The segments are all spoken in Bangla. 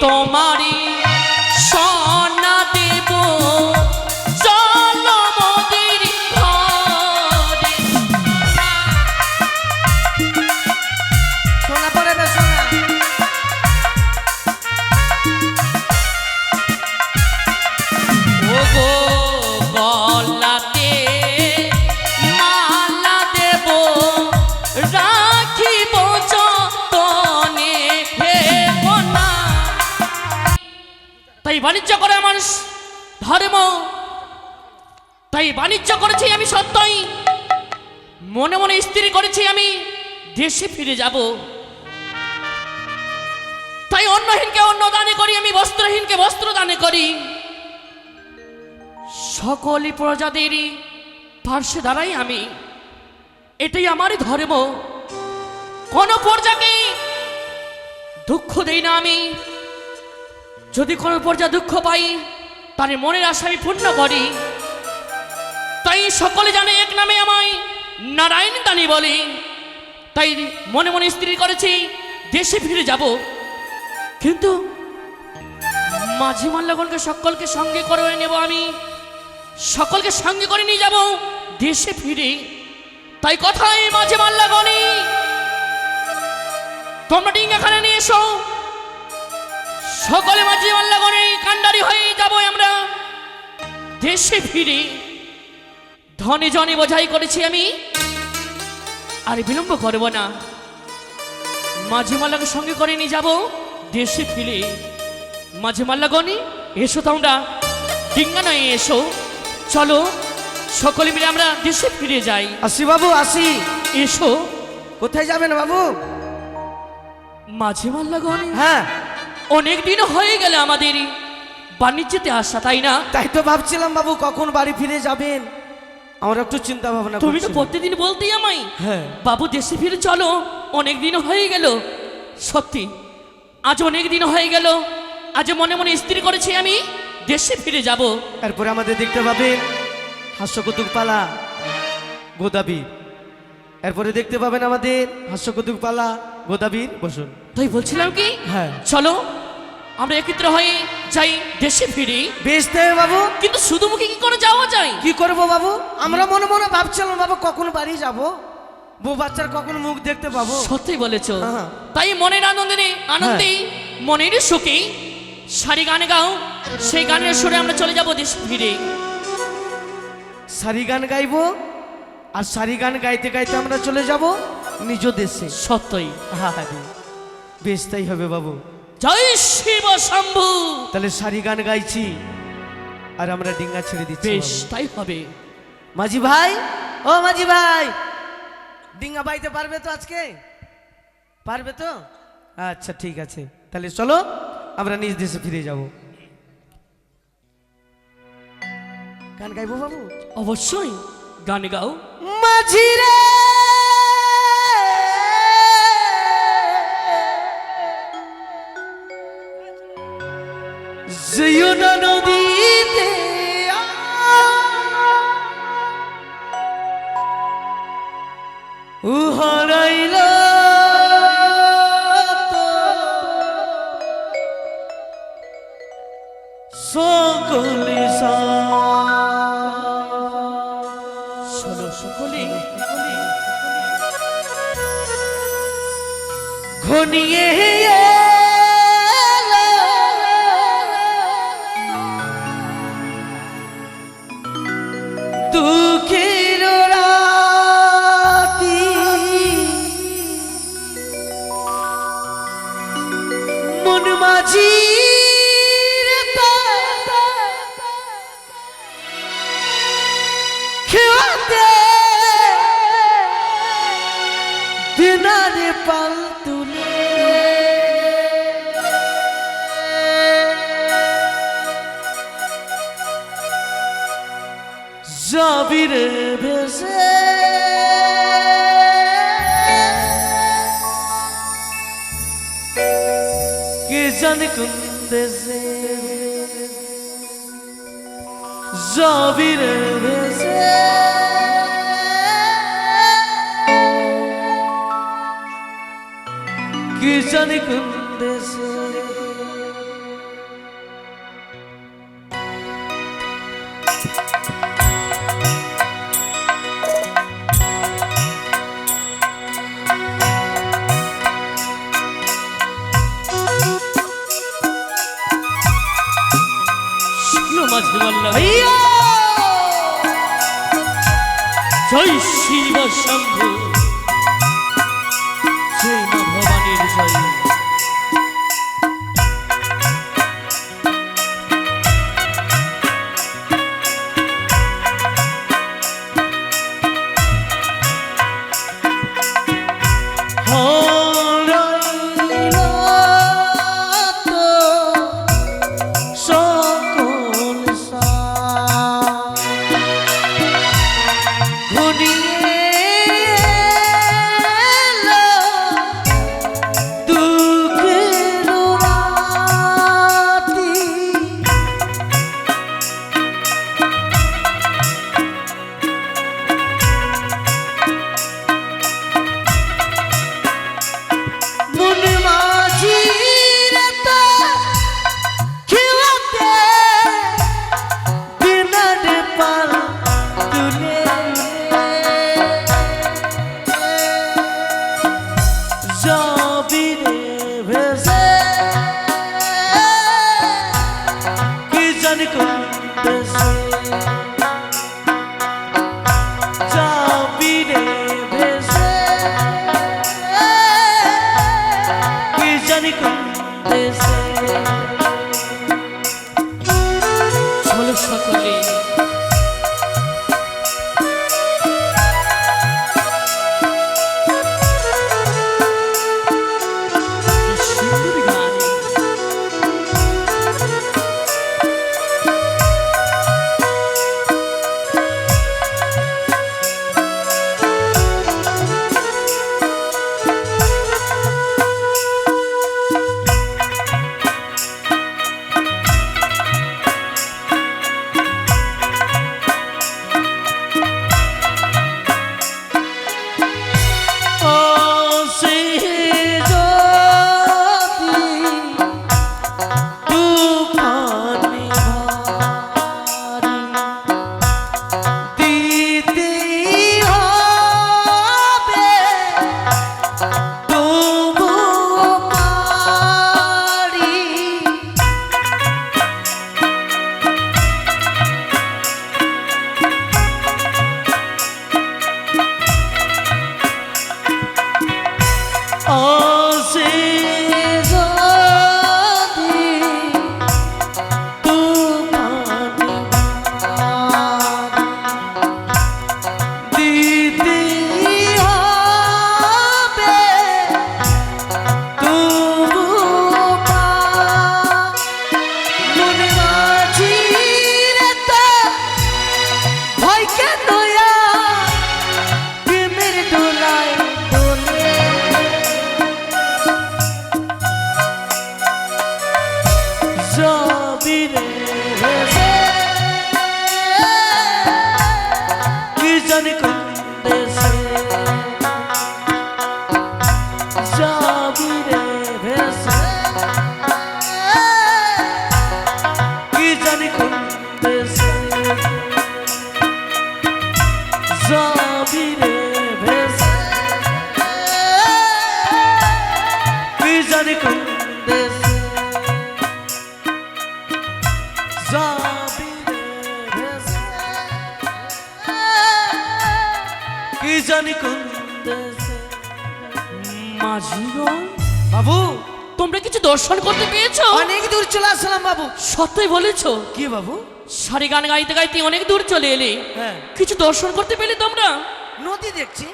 তোমারি সোনা দেব চলো মোদের ঘরে। সোনা পরে বে সোনা। ও গো গলাতে মালা দেব রাখিব যতনে হে কন্যা। তাই বাণিজ্য করে আমার ধর্ম, তাই বাণিজ্য করেছি আমি সত্যই, মনে মনে স্থির করেছি আমি দেশে ফিরে যাব। তাই অন্নহীনকে অন্ন দানে করি, আমি বস্ত্রহীনকে বস্ত্র দানে করি, সকল প্রজাদেরই পার্শ্বে দাঁড়াই আমি। এটাই আমারই ধর্ম। কোন প্রজাকে দুঃখ দেই না আমি। যদি কোনো প্রজা দুঃখ পাই তার মনের আশা আমি পূর্ণ করি। তাই সকলে জানে এক নামে আমায় নারায়ণ দানি বলে। তাই মনে মনে স্থির করেছি দেশে ফিরে যাব। কিন্তু মাঝি মাল্লাগণকে সকলকে সঙ্গে করে নেব আমি, সকলকে সঙ্গে করে নিয়ে যাব দেশে ফিরে। তাই কথাই মাঝি মাল্লাগণই তোমরা ডিঙ্গাখানা নিয়ে এসো। সকলে মাঝি মাল্লাগণে কান্ডারি হয়ে যাব আমরা দেশে ফিরে। ধনে জনে বোঝাই করেছি আমি, আর বিলম্ব করব না। মাঝি মাল্লাকে সঙ্গে করে নিয়ে যাব দেশে ফিরে। মাঝি মাল্লাগণে এসো, তোমরা ডিঙ্গা নয় এসো, চলো সকলে মিলে আমরা দেশে ফিরে যাই। আসি বাবু আসি। এসো। কোথায় যাবেন বাবু? মাঝি মাল্লাগণে হ্যাঁ অনেক দিন হয়ে গেলে আমাদের বাণিজ্যতে আসা, তাই না? তাই তো ভাবছিলাম বাবু কখন বাড়ি ফিরে যাবেন, আমার একটু চিন্তা ভাবনা তুমি তো করছিলাম। প্রতিদিন বলতেই আমায় হ্যাঁ বাবু দেশে ফিরে চলো, অনেক দিন হয়ে গেল। সত্যি আজ অনেক দিন হয়ে গেল। আজ মনে মনে স্থির করেছি আমি দেশে ফিরে যাব। এরপরে আমাদের দেখতে পাবেন হাস্যকৌতুক পালা গোদাবীর। এরপরে দেখতে পাবেন আমাদের হাস্যকৌতুক পালা গোদাবীর বসুন। তাই বলছিলাম কি, হ্যাঁ চলো আমরা একত্র হয়ে যাই দেশে ফিরে। বেশ দেবে বাবু। কিন্তু শুধু মুখে কি করে যাওয়া যায়? কি করবো বাবু, আমরা মনে মনে ভাবছিলাম বাবু কখন বাড়ি যাব, বউ বাচ্চার কখন মুখ দেখতে পাবো। সত্যি বলেছো। হ্যাঁ। তাই মনের আনন্দে মনের সুখে সারি গানে গাও, সেই গানের সুরে আমরা চলে যাব দেশে ফিরে। সারি গান গাইবো, আর সারি গান গাইতে গাইতে আমরা চলে যাব নিজ দেশে। সত্যই। আরে, বেশ তাই হবে বাবু। জয় শিব শম্ভু। তাহলে সারি গান গাইছি আর আমরা ডিঙ্গা ছেড়ে দিচ্ছি। বেশ বাবু। তাই হবে। মাঝি ভাই, ও মাঝি ভাই, ডিঙ্গা বাইতে পারবে তো আজকে? পারবে তো? আচ্ছা ঠিক আছে, তাহলে চলো আমরা নিজ দেশে ফিরে যাব। গান গাইবো বাবু? অবশ্যই গান গাও। মাঝি রে যমুনা নদীতে হারাইল সকলে চলো সকলে ঘনিয়ে দুঃখের রাতি মন মাঝি খেতে দিনারে পাল তুলে যাবিরে ভেসে কে জানে কোন দেশে যাবিরে ভেসে কি জানি কোন দেশে মাঝি বল্লভ হইয়া জয় শিব শম্ভু জয় মা ভবানীর জয় চলো সকলে সুন্দর গানে মাঝিগণ বাবু তোমরা কিছু দর্শন করতে পেয়েছো? অনেক দূর চলে আসলাম বাবু। সত্যই বলেছো? কি বাবু? সারি গান গাইতে গাইতে অনেক দূর চলে এলে, হ্যাঁ। কিছু দর্শন করতে পেলে তোমরা? নদী দেখছি।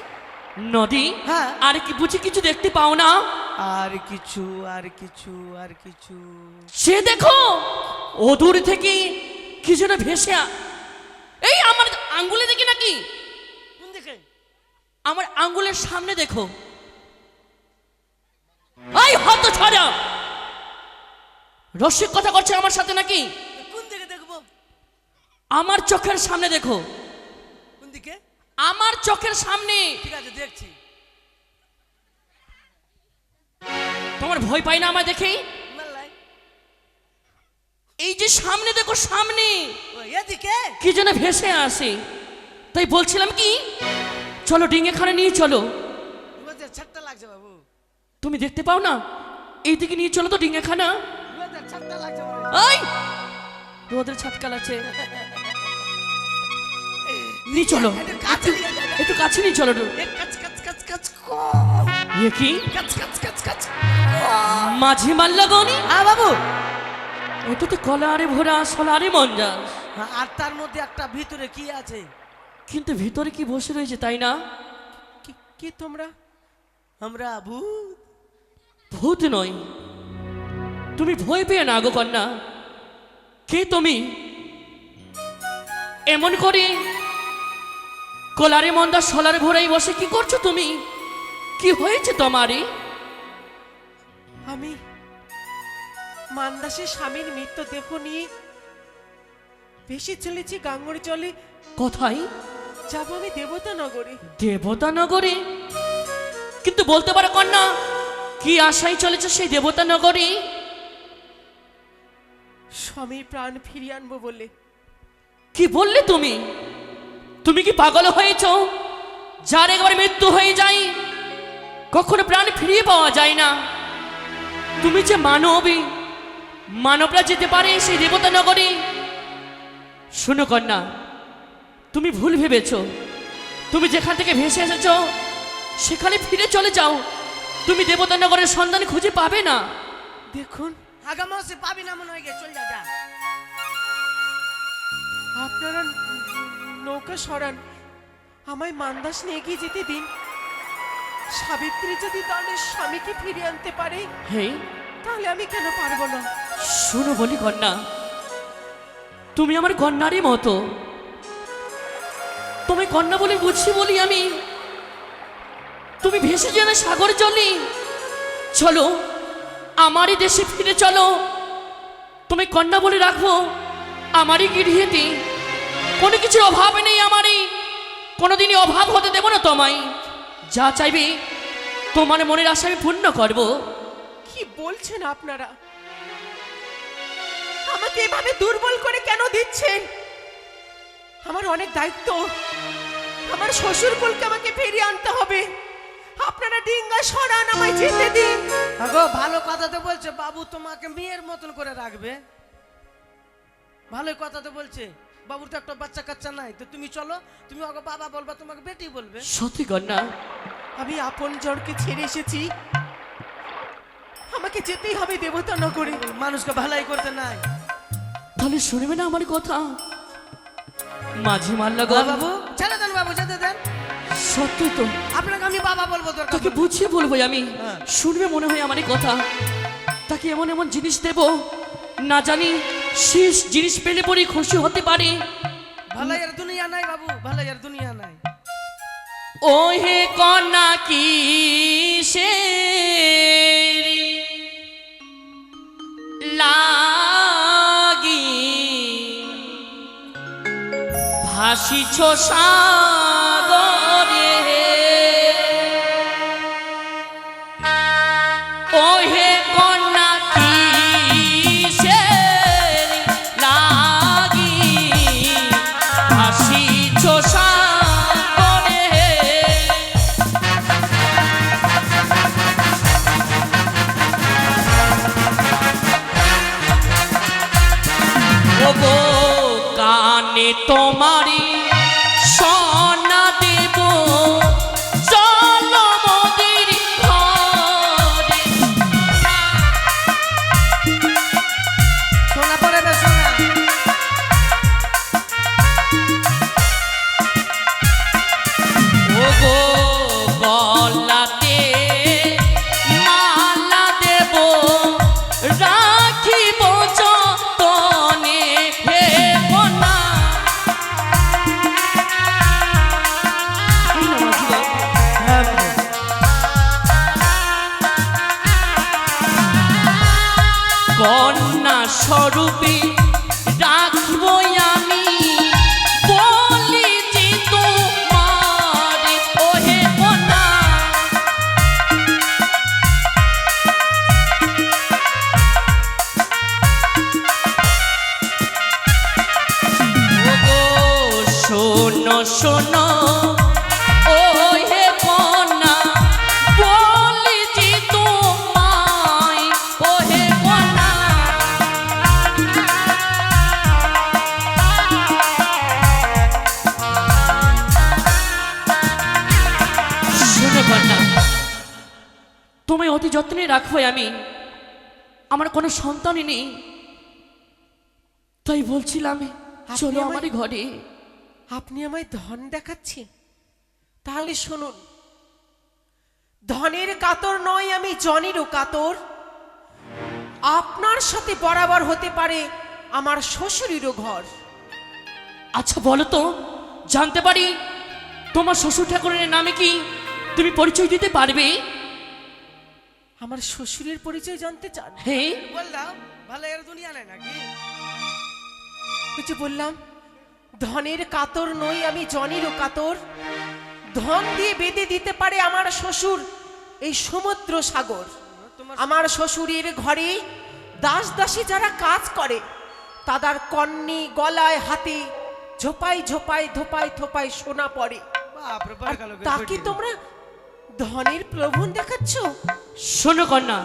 নদী? হ্যাঁ। আর কি বুঝি কিছু দেখতে পাও না? আর কিছু আর কিছু আর কিছু সে দেখো ও দূর থেকে কি যেন ভেসে এই আমার আঙ্গুলে দেখি নাকি? কোন দিকে? আমার আঙ্গুলের সামনে দেখো। এই হত ছড়া রসিক কথা করছে আমার সাথে নাকি? কোন দিকে দেখবো? আমার চোখের সামনে দেখো। কোন দিকে? আমার চোখের সামনে। ঠিক আছে দেখছি। তোমার ভয় পাই না আমায় দেখে? এই যে সামনে দেখো, সামনে এদিকে কি যেন ভেসে আসে। তাই বলছিলাম কি, চলো ডিঙে খানে নিয়ে চলো। ছাট্টা লাগছে বাবু। তুমি দেখতে পাও না? এইদিকে নিয়ে চলো তো ডিঙে খানা। ছাট্টা লাগছে। এই রোদের ছাটকাল আছে। নিয়ে চলো, একটু কাছে নিয়ে চলো। এ কি মাঝে মাল্লা গনি? বাবু, ওটা তো কলারে ভরা সোলারে মঞ্জাস, আর তার মধ্যে একটা ভিতরে কি আছে? কিন্তু ভিতরে কি বসে রয়েছে তাই না? কি তোমরা? আমরা ভূত। ভূত নয়, তুমি ভয় পেয়ে না গো কন্যা। কে তুমি? এমন করে কলারে মন্দা সোলারে ভরাই বসে কি করছো তুমি? কি হয়েছে তোমারই? আমি মান্দাসের স্বামীর মৃতদেহ নিয়ে ভেসে চলেছি গাঙ্গর জলে। কোথায় যাব আমি দেবতা নগরে। দেবতা নগরে? কিন্তু বলতে পারো কন্যা, কি আশায় চলেছে সেই দেবতা নগরে? স্বামীর প্রাণ ফিরিয়ে আনবো বলে। কি বললে তুমি? তুমি কি পাগল হয়েছ? যার একবার মৃত্যু হয়ে যায় কখনো প্রাণ ফিরিয়ে পাওয়া যায় না। তুমি যে মানবী, মানবরা যেতে পারে সেই দেবতা নগরে? শোনো কন্যা, তুমি ভুল ভেবেছ। তুমি যেখান থেকে ভেসে এসেছ সেখানে ফিরে চলে যাও। তুমি দেবতা নগরের সন্ধান খুঁজে পাবে না। দেখুন, আগামসে পাবি না মনে হয়, চল যা যা। আপনারা নৌকা সরান, আমায় মান্দাস নিয়ে গিয়ে যেতে দিন। সাবিত্রী যদি তার স্বামীকে ফিরিয়ে আনতে পারে, হে, তাহলে আমি কেন পারবো না? শোনো বলি কন্যা, তুমি আমার কন্যারই মতো। তুমি কন্যা বলে বুঝছি বলি আমি। তুমি ভেসে যেন সাগর জলে। চলো আমারই দেশে ফিরে চলো। তুমি কন্যা বলে রাখবো আমারই গৃহেতে। কোনো কিছুর অভাব নেই আমারই, কোনোদিনই অভাব হতে দেব না তোমায়। যা চাইবে তোমার মনের আশা আমি পূর্ণ করব। কি বলছেন আপনারা? আমাকে এভাবে দুর্বল করে কেন দিচ্ছেন? আমার অনেক দায়িত্ব। আমার শ্বশুর কুলকে আমাকে ফিরিয়ে আনতে হবে। আপনারা ডিঙ্গা সরান, আমায় যেতে দিন। আগো ভালো কথা তো বলছে, বাবু তোমাকে মেয়ের মতন করে রাখবে। ভালোই কথা তো বলছে। বাবুর তো একটা বাচ্চা কাচ্চা নাই, তো তুমি চলো, তুমি ওকে বাবা বলবা, তোমাকে বেটি বলবে। সত্যি কন্যা, আমি আপন জনকে ছেড়ে এসেছি, আমাকে যেতেই হবে দেবতা নগরে। মানুষকে ভালাই করতে নাই। তাহলে শুনবে না আমার কথা? মাঝে মাল্লা বাবু ছেড়ে দেন, বাবু যেতে দেন। সত্যি তো, আপনাকে আমি বাবা বলবো, দরকার তোকে পড়লে। বুঝিয়ে বলবো আমি। হ্যাঁ। শুনবে মনে হয় আমার এই কথা। তাকে এমন এমন জিনিস দেব, না জানি শেষ জিনিস পেলে পরে খুশি হতে পারে। ভালাই আর দুনিয়া নাই বাবু, ভালাই আর দুনিয়া নাই। ও হে কন্যা কি সে লাগি ভাসিছ সাগরে। ও হে কন্যা কি সে লাগি ভাসিছ সাগরে। ওগো কানে তোমারি সোনা দেব, চলো মোদের ঘরে। সোনা পরে বে সোনা। ওগো গলাতে মালা দেব, রাখিব যতনে হে কন্যা। হ্যাঁ বাবু। কন্যা স্বরূপে রাখব আমি, বলি যে তোমার ওহে কন্যা। ওগো শোনো শোনো ওহে কন্যা, বলি যে তোমায় ওহে কন্যা। হয়ে আমি আমার কোনো সন্তানই নেই, তাই বলছিলাম চলো আমায়- আমারই ঘরে। আপনি আমায় ধন দেখাচ্ছেন? তাহলে শুনুন, ধনের কাতর নয় আমি, জনেরও কাতর। আপনার সাথে বরাবর হতে পারে আমার শ্বশুরেরও ঘর। আচ্ছা বলো তো, জানতে পারি তোমার শ্বশুর ঠাকুরের নামে কি তুমি পরিচয় দিতে পারবে? আমার শ্বশুরের পরিচয় জানতে চান? হ্যাঁ, বললাম ভালো এর দুনিয়া নাই নাকি? ওই যে বললাম, ধনের কাতর নই আমি, জনেরও কাতর। ধন দিয়ে বেঁধে দিতে পারে আমার শ্বশুর এই সমুদ্র সাগর। আমার শ্বশুরের ঘরে দাস দাসী যারা কাজ করে, তাদের কন্যি গলায় হাতে ঝোপাই ঝোপাই ধোপাই থোপাই সোনা পড়ে। বাপরে আর বাড়ি গেল তাকে তোমরা ধনের প্রলোভন দেখাচ্ছ? শোনো কন্যা,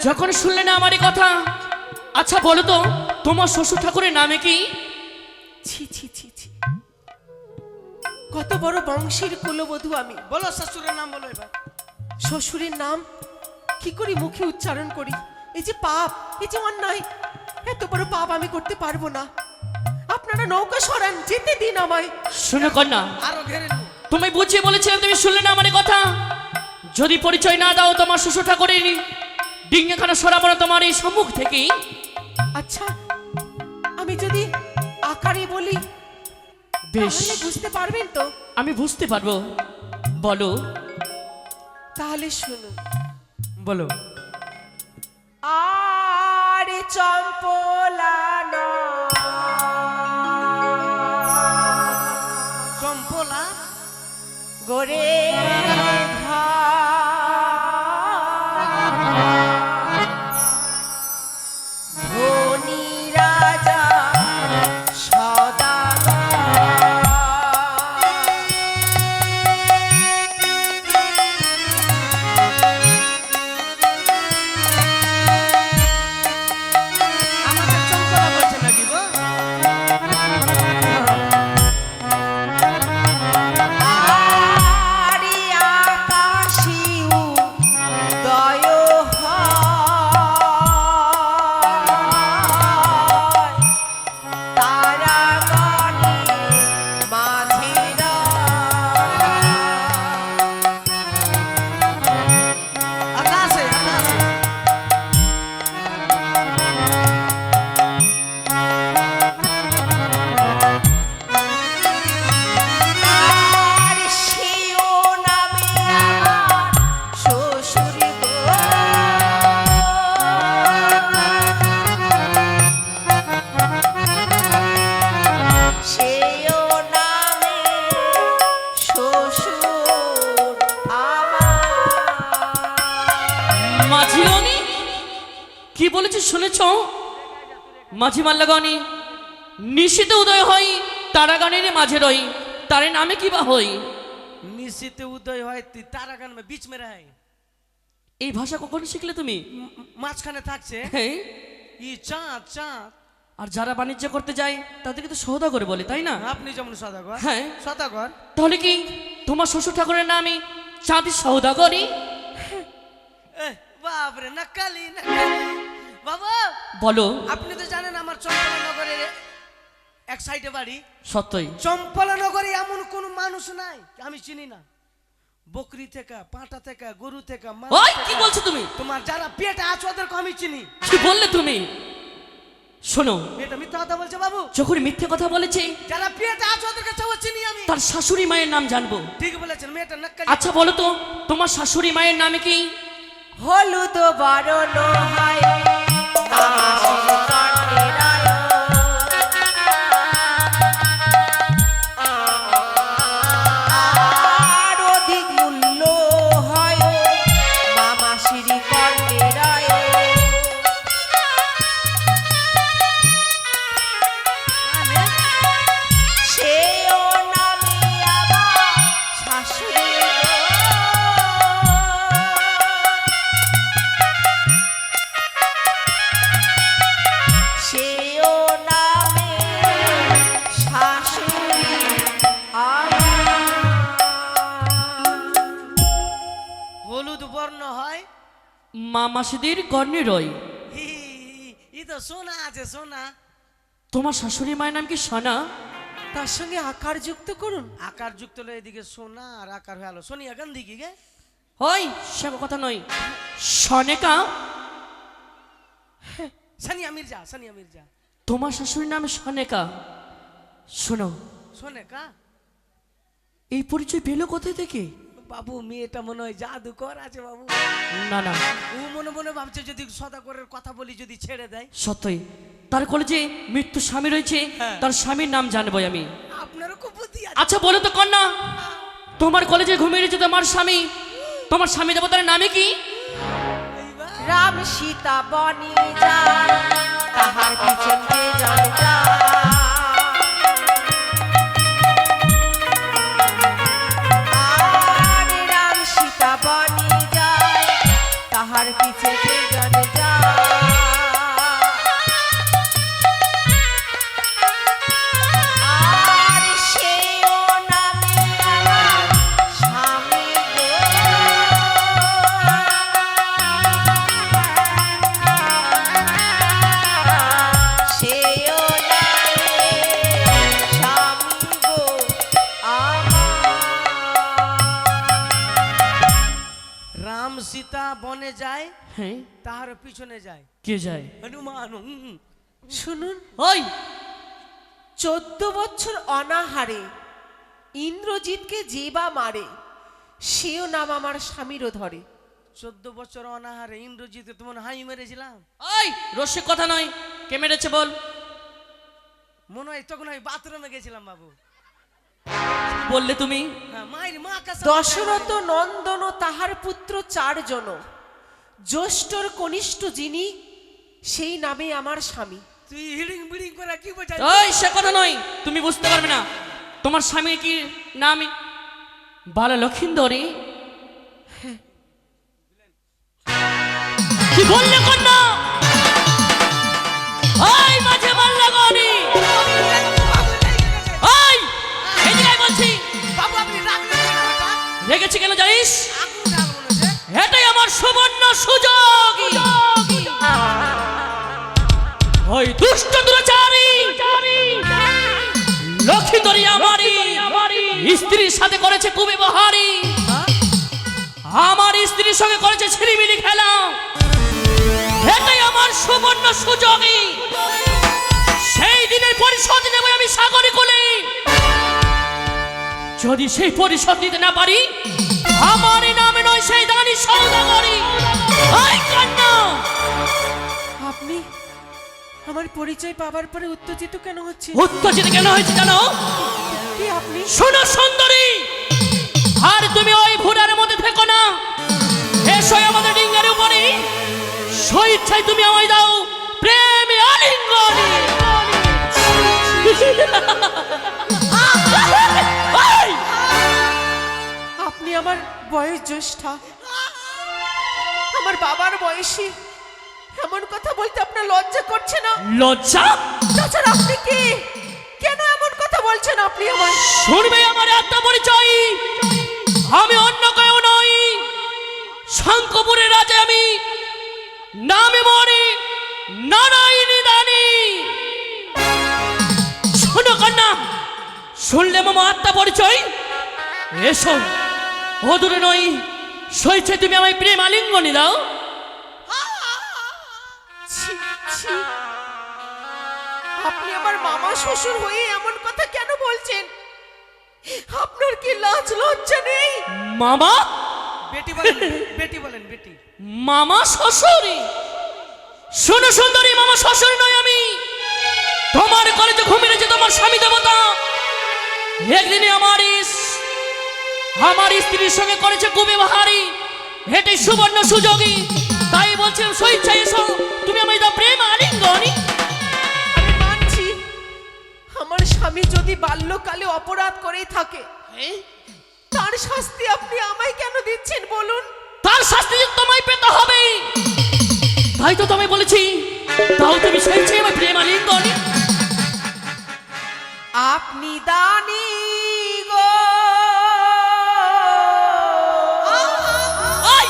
যখন শুনলে না আমারই কথা, আচ্ছা বলো তো তোমার শ্বশুর ঠাকুরের নামে কি? ছি ছি ছি ছি, কত বড় বংশের কুলবধূ আমি। বলো শ্বশুরের নাম বলো এবার। শ্বশুরের নাম কি করে মুখে উচ্চারণ করি? এই যে পাপ, এই যে অন্যায়, এত বড় পাপ আমি করতে পারবো না। আপনারা নৌকা সরান, যেতে দিন আমায়। শোনো কন্যা, আরো ঘেরে নেবো। তুমি বুঝিয়ে বলেছিলাম, তুমি শুনলে না আমারই কথা। যদি পরিচয় না দাও তোমার শ্বশুর ঠাকুরের ডিঙ্গাখানা সরাবো না তোমার এই সম্মুখ থেকে। আচ্ছা, আমি যদি আকারে বলি বেশ, তাহলে বুঝতে পারবেন তো? আমি বুঝতে পারবো, বলো। তাহলে শুনুন। বলো। আরে চম্পলা চম্পলা গোরে ধনী রাজা আমাদের চম্পলা বলছে নাকি গো? আরে আকাশী উদয় হয়, তারাগণে মাঝিরা আকাশে আকাশে আর সেও নামে আমার শ্বশুর গো। সেও নামে শ্বশুর আমার। মাঝি গনি কি বলেছি শুনেছ? মাঝি মাল্লা গনি নিশিতে উদয় হই, তারাগণের মাঝে রই, তারে নামে কি বা হই। নিশিতে উদয় হয় তারাগান মে বিচ মে রহে। এই ভাষা কখন শিখলে তুমি? মাঝখানে থাকছে হ্যাঁ, ই চাঁদ চাঁদ। আর যারা বাণিজ্য করতে যায় তাদেরকে তো সওদাগর বলে, তাই না? আপনি যেমন সদাগর। হ্যাঁ, সদাগর। তাহলে কি তোমার শ্বশুর ঠাকুরের নামই চাঁদি সওদাগরই? বাপরে নাকালি নাকালি। বাবা বলো। আপনি তো জানেন আমার চম্পলা নগরের এক সাইডে বাড়ি। সত্যই। চম্পলা নগরে এমন কোন মানুষ নাই আমি চিনি না। বকরি থেকে, পাঁটা থেকে, গরু থেকে, মাছ ওই থেকে, কি বলছো তুমি? তোমার যারা পেটে আছে ওদেরকে আমি চিনি। কি বললে তুমি? শোনো, এটা মিথ্যা কথা বলছে বাবু। যখন মিথ্যে কথা বলেছে যারা পেটে আছে ওদেরকে সব চিনি আমি। তার শাশুড়ি মায়ের নাম জানবো। ঠিক বলেছেন, মেয়েটা নাকালি। আচ্ছা বলো তো তোমার শাশুড়ি মায়ের নামে কি? হলুদ বরণ হয় তামাশির কণ্ঠেরায়, আর অধিক মূল্য হয় মামাশির কণ্ঠেরায়। সেও নামে আবার শাশুড়ি গো। মা মাসিদের গণ্যে রই। ই তো সোনা আছে, সোনা। তোমার শাশুড়ি মায়ের নাম কি সোনা? তার সঙ্গে আকার যুক্ত করুন। আকার যুক্ত হলো এদিকে সোনা, আর আকার হয়ে গেল সোনিয়া গান্ধী কি গে? ওই সে কথা নয়, সনেকা। সানিয়া মির্জা, সানিয়া মির্জা। তোমার শাশুড়ির নাম সনেকা। শোনো, সোনেকা এই পরিচয় পেলো কোথায় থেকে? বাবু, মেয়েটা মনে হয় জাদুকর আছে বাবু। না না, ও মনে মনে ভাবছে যদি সদাগরের কথা বলি যদি ছেড়ে দেয়। সত্যই তার কলেজে মৃত্যু স্বামী রয়েছে, হ্যাঁ। তার স্বামীর নাম জানবো আমি। আপনারও খুব বুদ্ধি আছে। আচ্ছা বলো তো কন্যা, তোমার কলেজে ঘুমিয়ে রয়েছে তোমার স্বামী, তোমার স্বামী দেবতার নামে কি? এইবার রাম সীতা বনি যায়, তাহার পিছন কে জানে যায়। আরে রাম সীতা বনি যায়, তাহার পিছে কে জানে যায়। আর সেও নামে আমার স্বামী গো। সেও নামে স্বামী গো আমার। রাম সীতা বনে যায়, হ্যাঁ, তাহার পিছনে যায় কে যায়? হনুমান। শুনুন, ওই 14 বছর অনাহারে ইন্দ্রজিৎকে যে বা মারে, সেও নাম আমার স্বামীরও ধরে। 14 বছর অনাহারে ইন্দ্রজিৎকে তোমার হাই মেরেছিলাম। ওই রসিক কথা নয়, কে মেরেছে বল? মনে হয় তখন আমি বাথরুমে গেছিলাম বাবু। বললে তুমি? হ্যাঁ, মায়ের মা কাছে দশরথ নন্দন ও তাহার পুত্র 4 জন, জ্যেষ্ঠর কনিষ্ঠ যিনি, সেই নামে আমার স্বামী। তুই হিড়িং বিড়িং করে কি বোঝাই? ওই সে কথা নয়, তুমি বুঝতে পারবে না। তোমার স্বামী কি নাম? বালা লক্ষিন্দরী। কি বললে কন্যা? ওই মাঝে মাল্লা গনি, ওই এদিকে আয় বলছি। বাবু আপনি রাগ করছেন হঠাৎ? রেগেছি কেন জানিস? আগুন ডাল মনে হচ্ছে। এটাই আমার সুবর্ণ সুযোগ। ওই দুষ্ট দুরাচারী লক্ষিন্দরী আমারই স্ত্রীর সাথে করেছে কুব্যবহারী, আমার স্ত্রীর সঙ্গে করেছে ছিনিমিনি খেলা। এটাই আমার সুবর্ণ সুযোগী। সেই দিনের পরিশোধ নেব আমি সাগরে কোলে। যদি সেই পরিশোধ দিতে না পারি, আমারই নামে নয় সেই দানি সৌদাগরী। ওই কন্যা, আপনি আমার পরিচয় পাবার পরে উত্তেজিত কেন হচ্ছে? উত্তেজিত কেন হয়েছে জানো? কি আপনি? শোনো সুন্দরী, আর তুমি ওই ভুরার মধ্যে থেকো না, এসো আমাদের ডিঙ্গার উপরে। স্বেচ্ছায় তুমি আমায় দাও প্রেমে আলিঙ্গনি। এই! আপনি আমার বয়স জ্যেষ্ঠা, আমার বাবার বয়সী, এমন কথা বলতে আপনার লজ্জা করছে না? লজ্জা? তাছাড়া আপনি কি, কেন এমন কথা বলছেন আপনি আমার? শুনবে আমার আত্মপরিচয়, আমি অন্য কেউ নই, শঙ্কপুরের রাজা আমি, নামে মরি নারায়ণী দানি। শোনো কন্যা, শুনলে মামা আত্মপরিচয়? এসো, অদূরে নই, স্বেচ্ছায় তুমি আমায় প্রেম আলিঙ্গনি দাও। ছি, ছি। আপনি আমার মামা শ্বশুর হয়ে এমন কথা কেন বলছেন? আপনার কি লাজ লজ্জা নেই? মামা? বেটি বলেন, বেটি বলেন, বেটি। মামা শ্বশুরি? শোনো সুন্দরী, মামা শ্বশুর নই আমি, তোমার কলেজে ঘুমিয়ে রয়েছে তোমার স্বামী দেবতা। একদিনে আমার স্ত্রীর সঙ্গে করেছে কুব্যবহারী, এটাই সুবর্ণ সুযোগী। তাই বলছে স্বেচ্ছায় এসো, তুমি আমায় দাও প্রেম আলিঙ্গনি। আমি মানছি, আমার স্বামী যদি বাল্যকালে অপরাধ করেই থাকে, তার শাস্তি আপনি আমায় কেন দিচ্ছেন বলুন? তার শাস্তি যে তোমায় পেতে হবে, তাই তো তোমায় বলেছি, তাও তুমি স্বেচ্ছায় আমায় প্রেম আলিঙ্গনি। আপনি দানি গো, আই!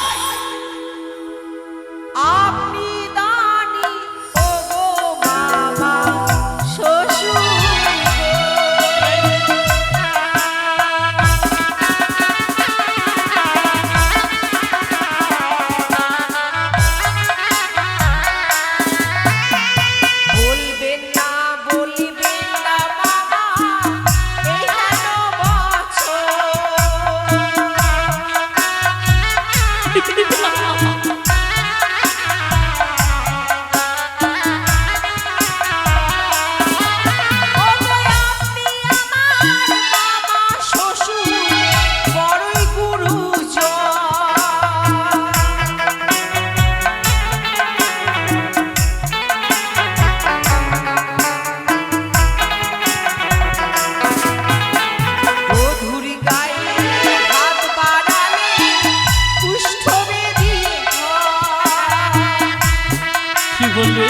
কি বলবে?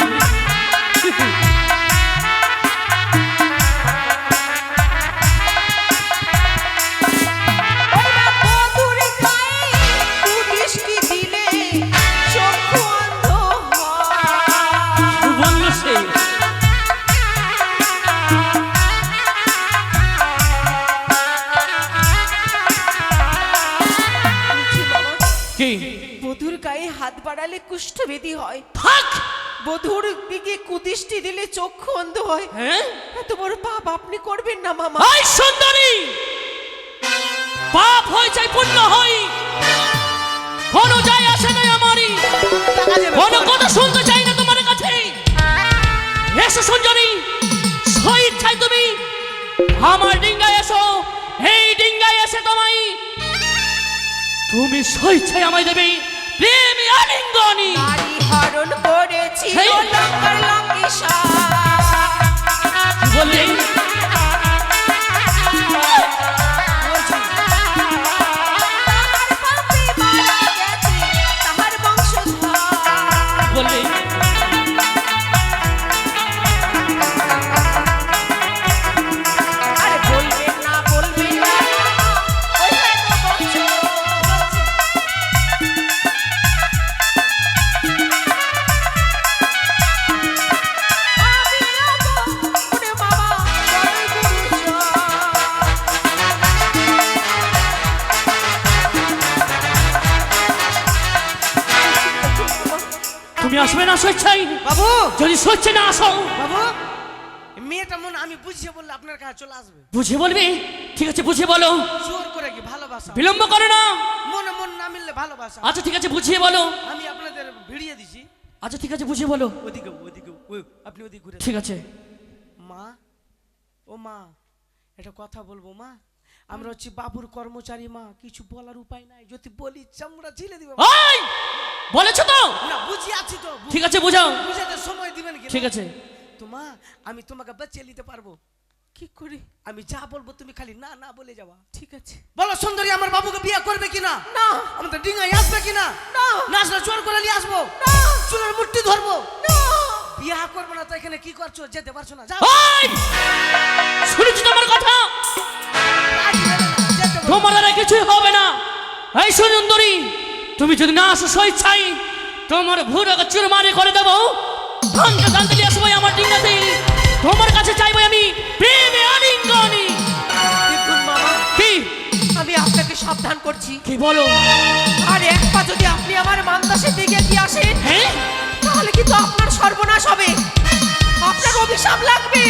বধূর গায়ে কুদৃষ্টি দিলে চক্ষু অন্ধ হয়। কি বললো সে? বলছি বাবা, কি? বধূর গায়ে হাত বাড়ালে কুষ্ঠবেদী হয়, থাক। বধূর দিকে কুদৃষ্টি দিলে চক্ষু অন্ধ হয়। হ্যাঁ, এত বড় পাপ আপনি করবেন না মামা। এই সুন্দরী, পাপ হয় চাই পুণ্য হয়, কোনো যায় আসে নাই আমারই, টাকা দেবে। কোনো কথা শুনতে চাই না তোমার কাছে। এসো সুন্দরী, স্বেচ্ছায় তুমি আমার ডিঙ্গায় এসো, এই ডিঙ্গায় এসে তুমি স্বেচ্ছায় আমায় দেবে প্রেমী আলিঙ্গনি। নারী হরণ করেছি হেই। লঙ্কার লঙ্কেশ্বর। কি বললে? তাহার পাপে মারা গেছে তাহার বংশধর। বললে আরে বলবেন না ওইখানে তো বংশ বলছে। আমি যাবো, ওরে বাবা, বড়ই গুরুজন। তুমি আসবে না স্বেচ্ছায়? বাবু, যদি স্বেচ্ছায় না আসো, বাবু, মেয়েটা মনে আমি বুঝিয়ে বললে আপনার কাছে চলে আসবে। বুঝে বলবে? ঠিক আছে, বুঝিয়ে বলো, জোর করে কি ভালোবাসা, বিলম্ব করো না। মনে মন না মিললে ভালোবাসা। আচ্ছা ঠিক আছে, বুঝিয়ে বলো। আমি আপনাদের ভিড়িয়ে দিছি। আচ্ছা ঠিক আছে, বুঝিয়ে বলো। ওদিকে ওদিকে আপনি ওদিকে ঘুরে। ঠিক আছে। মা, ও মা, এটা কথা বলবো মা? আমরা হচ্ছে বাবুর কর্মচারী মা, কিছু বলার উপায় নাই, যদি বলি চামড়া ছিলে দিবে। ওই বলেছো তো? না বুঝি আছি তো। ঠিক আছে, বুঝাও। বুঝাতে সময় দিবেন কি? ঠিক আছে। তো মা, আমি তোমাকে বাঁচিয়ে নিতে পারবো। কি করে? আমি যা বলবো তুমি খালি না না বলে যাওয়া। ঠিক আছে। বলো সুন্দরী, আমার বাবুকে বিয়ে করবে কিনা? না। আমাদের ডিঙ্গায় আসবে কিনা? না। না আসলে জোর করে নিয়ে আসবো। না। চুলের মুঠি ধরবো। না। বিয়ে করবো না তো এখানে কি করছো? যেতে পারছো না, যাও। ওই শুনেছি তোমার কথা, রাজি হলে না, যেতে বলো। তোমার দ্বারা কিছুই হবে না। এই সুন্দরী, তুমি যদি না আসো স্বেচ্ছায়, তোমার ভুরকে চুরমারি করে দেবো। ধানকে জানতে নিয়ে আসবো আমার ডিঙ্গাতে, তোমার কাছে চাইবো আমি প্রেমে আলিঙ্গনি। দেখুন মামা, কি? আমি আপনাকে সাবধান করছি। কি বলো? আর এক পা যদি আপনি আমার মান্দাসের দিকে কি আসেন, হ্যাঁ, তাহলে কিন্তু আপনার সর্বনাশ হবে, আপনার অভিশাপ লাগবে।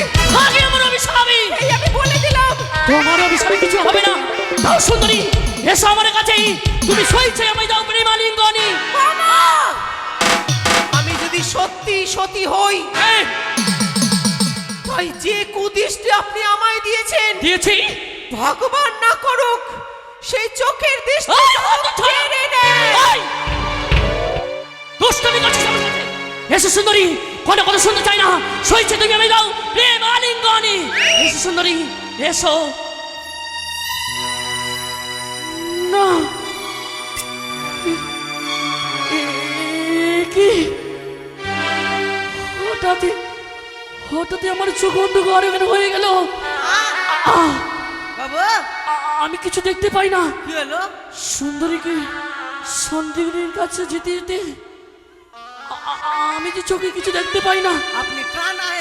আগে আমার অভিশাপে। এই আমি বলে দিলাম। তোমার অভিশাপে কিছু হবে না। তাও সুন্দরী, এসো আমার কাছে, তুমি স্বেচ্ছায় আমায় দাও প্রেম আলিঙ্গনি। মামা, আমি যদি সত্যি সতী হই, হ্যাঁ, তাই যে কুদৃষ্টি আপনি আমায় দিয়েছেন, দিয়েছি। ভগবান না করুক সেই চোখের দৃষ্টি ওই, যেন হাত ছাড়ো। কেড়ে নেয়। ওই, দুষ্টুমি করছিস আমার সাথে। এসো সুন্দরী, কোনো কথা শুনতে চাই না, স্বেচ্ছায় তুমি আমায় দাও প্রেম আলিঙ্গনি। এসো সুন্দরী, এসো। না, কি হঠাৎ আমার চোখ অন্ধকার হয়ে গেল। বাবু, আমি কিছু দেখতে পাই না। কি হলো? সুন্দরীকে সন্দীপের কাছে যেতে যেতে আমি যে চোখে কিছু দেখতে পাই না। আপনি কানা